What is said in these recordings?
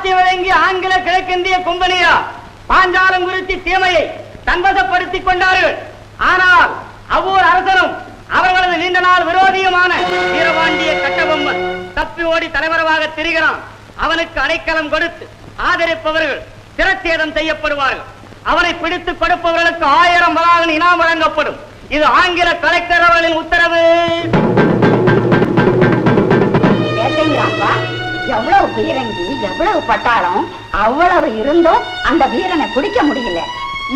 ஆட்சி வழங்கி ஆங்கில கிழக்கிந்திய கும்பனியா பாஞ்சாலம் குறிச்சி தீமையை தன்வசப்படுத்திக் கொண்டார்கள். ஆனால் அவ்வூர் அரசனும் அவர்களது நீண்ட நாள் விரோதியுமான வீரபாண்டிய கட்டபொம்மன் தப்பி ஓடி தலைவரவாக திரிகிறான். அவனுக்கு அடைக்கலம் கொடுத்து ஆதரிப்பவர்கள் சிரச்சேதம் செய்யப்படுவார்கள். அவனை பிடித்துக் கொடுப்பவர்களுக்கு 1000 வராகன் இனாம் வழங்கப்படும். இது ஆங்கில கலெக்டர் அவர்களின் உத்தரவு. எவ்வளவு பீரங்கி, எவ்வளவு பட்டாளம், அவ்வளவு இருந்தும் அந்த வீரனை பிடிக்க முடியல.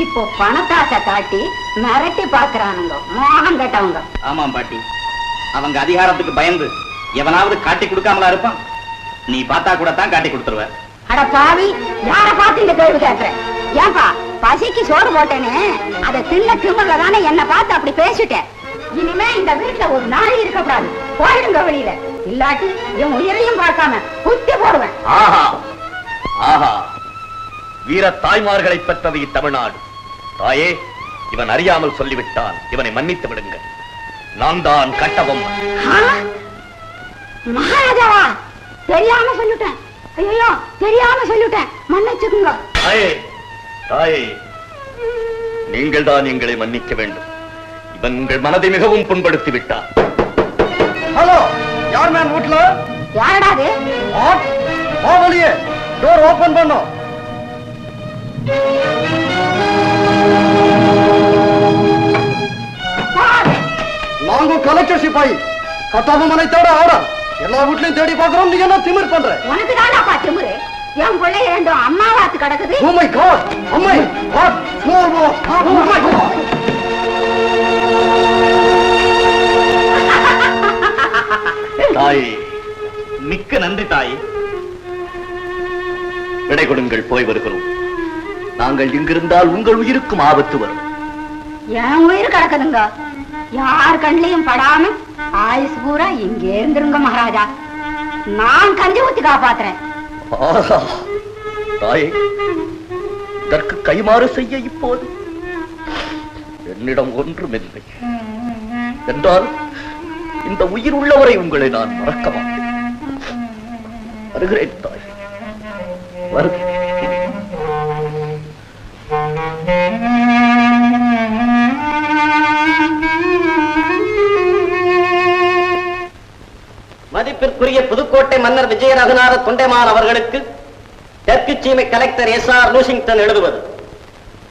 இப்போ பணத்தாசை காட்டி மிரட்டி பாக்குறானுங்க மோகம் கேட்டவங்க. ஆமாம் பாட்டி, அவங்க அதிகாரத்துக்கு பயந்து எவனாவது காட்டி கொடுக்காமலா இருப்பான்? நீ பார்த்தா கூட தான் காட்டி கொடுத்துருவ. அட பாவி, யார பார்த்து இந்த கேள்வி கேட்கிற? ஏன்பா, பசிக்கு சோறு போட்டேன்னு அதை தின்ன திமுறல தானே என்ன பார்த்து அப்படி பேசிட்டேன். இனிமே இந்த வீட்டுல ஒரு நாள் இருக்கக்கூடாது. போயிடுங்க வெளியில, இல்லாட்டி என் உயிரையும் பார்க்காம குத்தி போடுவேன். ஆஹா ஆஹா, வீர தாய்மார்களை பெற்றது இத்தமிழ்நாடு. தாயே, இவன் அறியாமல் சொல்லிவிட்டான், இவனை மன்னித்து விடுங்க. நான் தான் கட்டபொம்மன். மகாராஜாவா? தெரியாம சொல்லிட்டேன். ஐயோ, தெரியாம சொல்லிட்டேன், மன்னிச்சுக்குங்க. தாயே, தாயே, நீங்கள் தான் எங்களை மன்னிக்க வேண்டும். இவன் உங்கள் மனதை மிகவும் புண்படுத்தி விட்டான். ஹலோ, யார் மேன் வீட்டுல? யாரடாது? வெளியே டோர் ஓபன் பண்ணும். நாங்க கலெக்டர் சிப்பாயி கட்டபொம்மனை தேட ஆட எல்லா வீட்லயும் தேடி பாக்குறோம். நீங்க என்ன திமிர் பண்ற? உனக்கு தானப்பா திமிரு? என் பிள்ளை ரெண்டும் அம்மாவாத்து கிடக்குது. Oh my God! Oh my God! Small boss! Oh my God! தாயே, மிக்க நன்றி தாயே. விடை கொடுங்கள், போய் வருகிறோம். நாங்கள் இங்கிருந்தால் உங்கள் உயிருக்கும் ஆபத்து வரும். என் உயிர் கிடக்குதுங்க. யார் கண்ணிலையும் படாம ஆயுசு பூரா இங்கே இருந்துருங்க மகாராஜா. நான் கஞ்சி ஊத்தி காப்பாத்துறேன். தாயே, இதற்கு கைமாறு செய்ய இப்போது என்னிடம் ஒன்றுமில்லை என்றால் இந்த உயிர் உள்ளவரை உங்களை நான் மறக்க மாட்டேன். வருகிறேன் தாய், வருகிறேன். மதிப்பிற்குரிய புதுக்கோட்டை மன்னர் விஜய ரகுநாத தொண்டைமான் அவர்களுக்கு தெற்கு சீமை கலெக்டர் SR லூசிங்டன் எழுதுவது.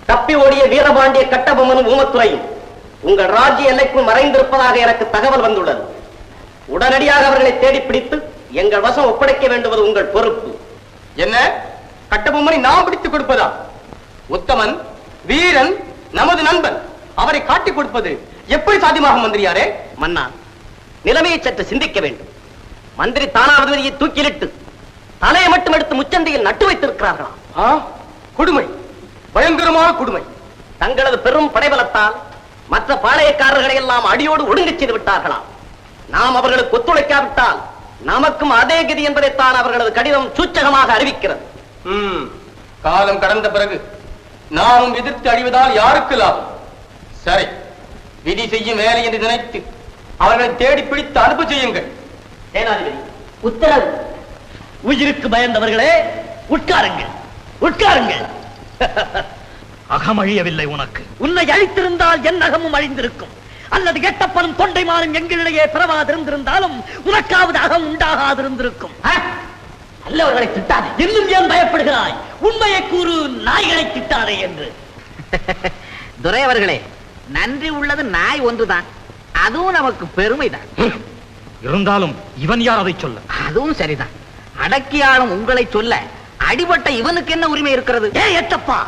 தப்பி ஓடிய வீரபாண்டிய கட்டபொம்மனும் ஊமத்துறையும் உங்கள் ராஜ்ய எல்லைக்குள் மறைந்திருப்பதாக எனக்கு தகவல் வந்துள்ளது. உடனடியாக அவர்களை தேடி பிடித்து எங்கள் வசம் ஒப்படைக்க வேண்டுவது உங்கள் பொறுப்பு. என்ன, கட்டபொம்மனை நாம் பிடித்துக் கொடுப்பதா? உத்தமன், வீரன், நமது நண்பன், அவரை காட்டிக் கொடுப்பது எப்படி சாத்தியமாகும் மந்திரியாரே? மன்னா, நிலைமையை சற்று சிந்திக்க வேண்டும். மந்திரி தானாவதியை தூக்கிலிட்டு தலையை மட்டும் எடுத்து முச்சந்தையில் நட்டு வைத்திருக்கிறார்களாம். கொடுமை, பயங்கரமான கொடுமை. தங்களது பெரும் படைபலத்தால் மற்ற பாளையக்காரர்களை எல்லாம் அடியோடு ஒடுங்கச் செய்து விட்டார்களாம். நாம் அவர்களுக்கு ஒத்துழைக்காவிட்டால் நமக்கும் அதே கதி என்பதைத்தான் அவர்களது கடிதம் சூச்சகமாக அறிவிக்கிறது. காலம் கடந்த பிறகு நாமும் எதிர்த்து அழிவதால் யாருக்கு லாபம்? சரி, விதி செய்யும் வேலை என்று நினைத்து அவர்களை தேடி பிடித்து அனுப்ப செய்யுங்கள். சேனாதிபதி உத்தரவு. உயிருக்கு பயந்தவர்களே, உட்காருங்கள், உட்காருங்கள். அகமழியவில்லை உனக்கு. உன்னை அழித்திருந்தால் என் அகமும் அழிந்திருக்கும். அல்லது எட்டப்பனும் தொண்டைமானும் எங்களிடையே பிறவாதிருந்திருந்தாலும் உனக்காவது அகம் உண்டாகாதிருந்திருக்கும். அல்லவர்களை திட்டாதே. இன்னும் ஏன் பயப்படுகிறாய்? உண்மையை கூறு, நாய்களை திட்டாதே என்று. துரை அவர்களே, நன்றி உள்ளது நாய் ஒன்றுதான். அதுவும் நமக்கு பெருமைதான். இருந்தாலும் இவன் யார் அதை சொல்ல? அதுவும் சரிதான். அடக்கியாலும் உங்களை சொல்ல அடிபட்ட இவனுக்கு என்ன உரிமை இருக்கிறது? எட்டப்பா,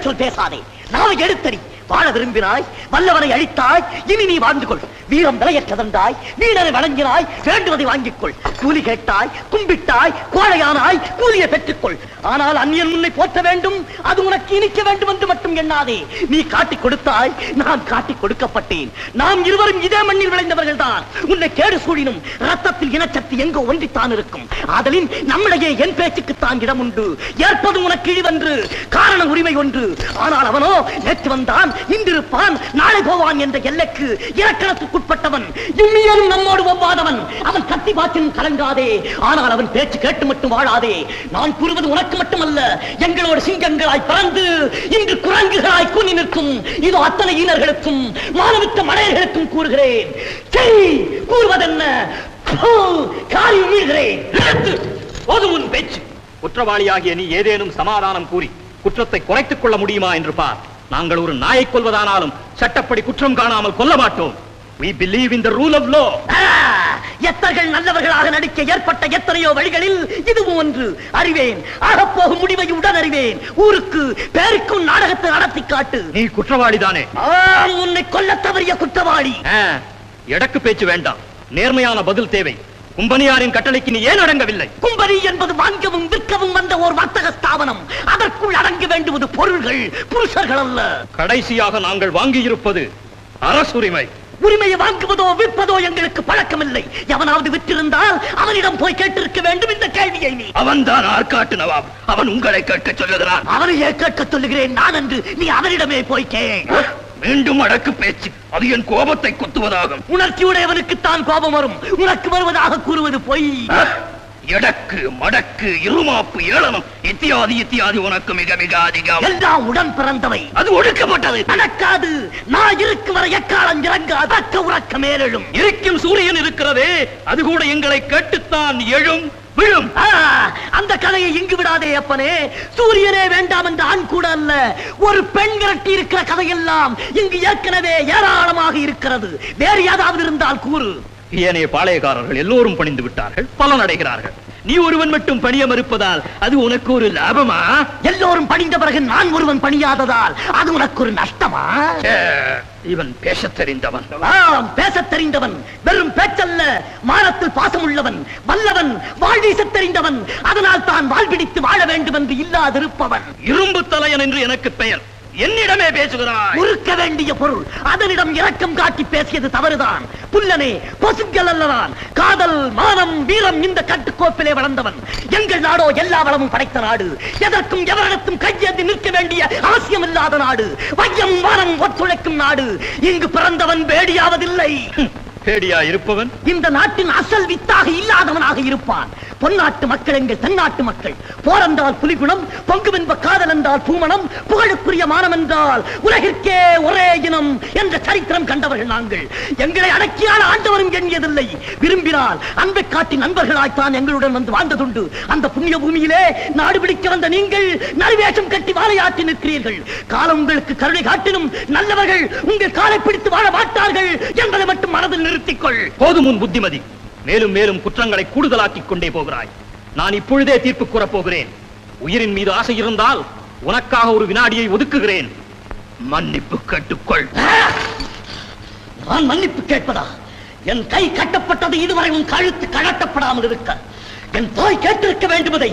சொல் பேசாதே. நாளை எடுத்தடி. வாழ விரும்பினாய், வல்லவனை அழித்தாய், இனி நீ வாழ்ந்து கொள். வீரம் விலையற்றதென்றாய், வீரனை வழங்கினாய், வேண்டுவதை வாங்கிக் கொள். கூலி கேட்டாய், கும்பிட்டாய், கோழையானாய், கூலியை பெற்றுக்கொள். ஆனால் அந்நியன் உன்னை போற்ற வேண்டும், அது உனக்கு இனிக்க வேண்டும் என்று மட்டும் எண்ணாதே. நீ காட்டிக் கொடுத்தாய், நான் காட்டிக் கொடுக்கப்பட்டேன். நாம் இருவரும் இதே மண்ணில் விளைந்தவர்கள் தான். உன்னை கேடு சூழினும் ரத்தத்தில் இனச்சக்தி எங்கோ ஒன்றித்தான் இருக்கும். ஆதலின் நம்மிடையே என் பேச்சுக்குத்தான் இடம் உண்டு. ஏற்பது உனக்கு இழிவன்று, காரண உரிமை ஒன்று. ஆனால் அவனோ நேற்று வந்தான், இன்றிருப்பான் நாளை போவான் என்ற எல்லைக்கு இலக்கணத்துக்குட்பட்டவன். இம்மியனும் நம்மோடு ஒவ்வாதவன். அவன் கத்தி பாத்தின் கலங்காதே, ஆனால் அவன் பேச்சு கேட்டு மட்டும் வாழாதே. நான் கூறுவது உனக்கு மட்டுமல்ல, எங்களோட சிங்கங்களாய் பறந்து இன்று குரங்குகளாய் கூனி நிற்கும் இதோ அத்தனை ஈனர்களுக்கும் மானவித்த மடையர்களுக்கும் கூறுகிறேன். கூறுவதென்ன காரியம் மீழ்கிறேன். போதும் உன் பேச்சு. குற்றவாளியாகிய நீ ஏதேனும் சமாதானம் கூறி குற்றத்தை குறைத்துக் கொள்ள முடியுமா என்று பார். நாங்கள் ஒரு நாயை கொல்வதானாலும் சட்டப்படி குற்றம் காணாமல் கொல்ல மாட்டோம். We believe in the rule of law. எத்தர்கள் நல்லவர்களாக நடிக்க ஏற்பட்ட எத்தனையோ வழிகளில் இதுவும் ஒன்று. அறிவேன், ஆகப்போகும் முடிவை உடன் அறிவேன். ஊருக்கு பேருக்கும் நாடகத்தை நடத்தி காட்டு. நீ குற்றவாளிதானே? உன்னை கொல்ல தவறிய குற்றவாளி. எடக்கு பேச்சு வேண்டாம், நேர்மையான பதில் தேவை. கும்பனியாரின் கட்டளைக்கு நீ ஏன் அடங்கவில்லை? கும்பனி என்பது வாங்கவும் விற்கவும் வந்த ஒரு வர்த்தக ஸ்தாபனம். அதற்குள் அடங்க வேண்டுவது பொருள்கள், புருஷர்கள் அல்ல. கடைசியாக நாங்கள் வாங்கியிருப்பது அரசுரிமை. உரிமையை வாங்குவதோ விற்பதோ எங்களுக்கு பழக்கமில்லை. எவனாவது விற்றிருந்தால் அவனிடம் போய் கேட்டிருக்க வேண்டும் இந்த கேள்வியை. நீ அவன்தான் ஆற்காட்டு நவாப். அவன் உங்களை கேட்க சொல்லுகிறான். அவனையே கேட்க சொல்லுகிறேன் நான் என்று நீ அவனிடமே போய் மீண்டும் அடக்கு பேச்சு. அது என் கோபத்தை குத்துவதாகும். உணர்ச்சியுடையவனுக்குத்தான் கோபம் வரும். உனக்கு வருவதாக கூறுவது பொய். எடக்கு, மடக்கு, இருமாப்பு, ஏளனம் இத்தியாதி இத்தியாதி உனக்கு மிக மிக அதிகம். எல்லாம் உடன் பிறந்தவை. அது ஒடுக்கப்பட்டது. நடக்காது. நான் இருக்கும் வரை எக்காலம் இறங்காது. அக்க உறக்க மேலெழும். இருக்கும் சூரியன் இருக்கிறதே, அது கூட எங்களை கேட்டுத்தான் எழும் விழும். அந்த கதையை இங்கு விடாதே அப்பனே. சூரியனே வேண்டாம் என்ற ஆண் கூட அல்ல, ஒரு பெண் விரட்டி இருக்கிற கதையெல்லாம் இங்கு ஏற்கனவே ஏராளமாக இருக்கிறது. வேறு ஏதாவது இருந்தால் கூறு. ஏனைய பாளையக்காரர்கள் எல்லோரும் பணிந்து விட்டார்கள், பலன் அடைகிறார்கள். நீ ஒருவன் மட்டும் பணிய மறுப்பதால் அது உனக்கு ஒரு லாபமா? எல்லோரும் பணிந்த பிறகு நான் ஒருவன் பணியாததால் அது உனக்கு ஒரு நஷ்டமா? இவன் பேசத் தெரிந்தவன். பேசத் தெரிந்தவன், வெறும் பேச்சல்ல, மானத்தில் பாசம் உள்ளவன், வல்லவன், வாழ்வீசத் தெரிந்தவன். அதனால் தான் வாழ்பிடித்து வாழ வேண்டும் என்று இல்லாதிருப்பவன். இரும்பு தலையன் என்று எனக்கு பெயர். என்னிடமே பேசுகிறாய். உருக்க வேண்டிய பொருள் அதனிடம் இரக்கம் காட்டி பேசியது தவறுதான். புல்லனே, பொசுக்கள் அல்லதான். காதல், மானம், வீரம் இந்த கட்டுக்கோப்பிலே வளர்ந்தவன். எங்கள் நாடோ எல்லா வளமும் படைத்த நாடு. எதற்கும் எவரிடத்தும் கையேந்தி நிற்க வேண்டிய அவசியம் இல்லாத நாடு. வையம் வானம் ஒத்துழைக்கும் நாடு. இங்கு பிறந்தவன் பேடியாவதில்லை. பேடியா இருப்பவன் இந்த நாட்டின் அசல் வித்தாக இல்லாதவனாக இருப்பான். பொன்னாட்டு மக்கள் எங்கள் தென்னாட்டு மக்கள். போரென்றால் புலிகுணம், பொங்குவென்ப காதல் என்றால் பூமணம், புகழுக்குரிய மானம் என்றால் உலகிற்கே ஒரே இனம் என்ற சரித்திரம் கண்டவர்கள் நாங்கள். எங்களை அடக்கியால் ஆண்டவரும் எண்ணியதில்லை. விரும்பினால் அன்பை காட்டி நண்பர்களாய்த்தான் எங்களுடன் வந்து வாழ்ந்ததுண்டு. அந்த புண்ணிய பூமியிலே நாடு பிடிக்க வந்த நீங்கள் நரிவேஷம் கட்டி வாழையாற்றி நிற்கிறீர்கள். காலம் உங்களுக்கு கருணை காட்டினும் நல்லவர்கள் உங்கள் காலை பிடித்து வாழ மாட்டார்கள் என்பதை மட்டும் மனதில் நிறுத்திக்கொள். போதும் உன் புத்திமதி. மேலும் மேலும் குற்றங்களை கூடுதலாக்கிக் கொண்டே போகிறாய். நான் இப்பொழுதே தீர்ப்பு கூறப் போகிறேன். உயிரின் மீது ஆசை இருந்தால் உனக்காக ஒரு வினாடியை ஒதுக்குகிறேன். மன்னிப்பு கேட்டுக்கொள். நான் மன்னிப்பு கேட்பதா? என் கை கட்டப்பட்டது இதுவரை உன் கழுத்து கழட்டப்படாமல் இருக்க. என் தாய் கேட்டிருக்க வேண்டுவதை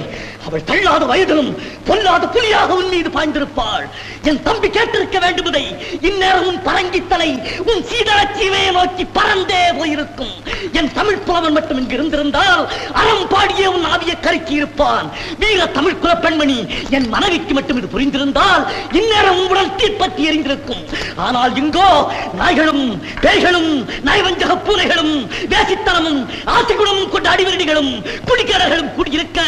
அவள் தள்ளாத வயதிலும் பொல்லாத புலியாக உன் மீது பாய்ந்திருப்பாள். என் தம்பி கேட்டிருக்க வேண்டுவதை இந்நேரமும் பரங்கித்தலை உன் சீதளச்சீவையை நோக்கி பறந்தே போயிருக்கும். என் தமிழ் புலவன் மட்டும் இங்கு இருந்திருந்தால் அறம் பாடியே உன் ஆவியை கருக்கி இருப்பான். வீர தமிழ் குல பெண்மணி என் மனைவிக்கு மட்டும் இது புரிந்திருந்தால் இந்நேரம் உங்களுடன் தீப்பற்றி எரிந்திருக்கும். ஆனால் இங்கோ நாய்களும் பேய்களும் நயவஞ்சக பூனைகளும் வேசித்தனமும் ஆசைகுணமும் கொண்ட அடிவரடிகளும் குடிக்காரர்களும் கூடியிருக்க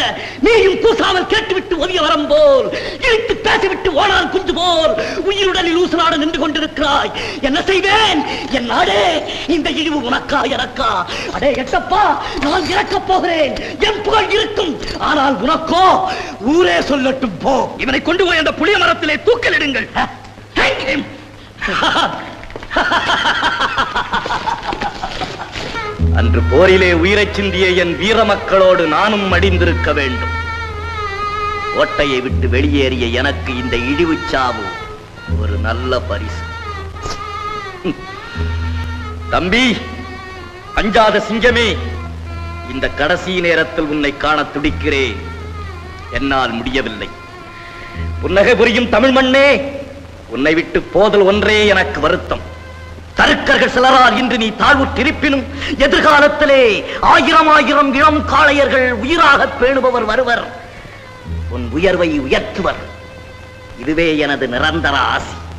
நீயும் கூசாமல் கேட்டுவிட்டு ஒதிய வரம் போல் இழுத்து பேசிவிட்டு ஓனான் குஞ்சு போல் உயிருடலில் ஊசலாட நின்று கொண்டிருக்கிறாய். என்ன செய்வேன்? என் நாடே, இந்த இழிவு உனக்கா எனக்கா? அடே எட்டப்பா, நான் இறக்கப் போகிறேன். என் புகழ் இருக்கும், ஆனால் உனக்கோ ஊரே சொல்லட்டும் போ. இவனை கொண்டு போய் அந்த புளிய மரத்திலே தூக்கலிடுங்கள். அன்று போரிலே உயிரை சிந்திய என் வீர மக்களோடு நானும் மடிந்திருக்க வேண்டும். கோட்டையை விட்டு வெளியேறிய எனக்கு இந்த இழிவுச் சாவு ஒரு நல்ல பரிசு. தம்பி, அஞ்சாத சிங்கமே, இந்த கடைசி நேரத்தில் உன்னை காண துடிக்கிறேன். என்னால் முடியவில்லை. புன்னகை புரியும் தமிழ் மண்ணே, உன்னை விட்டு போதல் ஒன்றே எனக்கு வருத்தம். தருக்கர்கள் சிலரால் இன்று நீ தாழ்வுற்றிருப்பினும் எதிர்காலத்திலே ஆயிரம் ஆயிரம் இளம் காளையர்கள் உயிராக பேணுபவர் வருவர். உன் உயர்வை உயர்த்துவர். இதுவே எனது நிரந்தர ஆசி.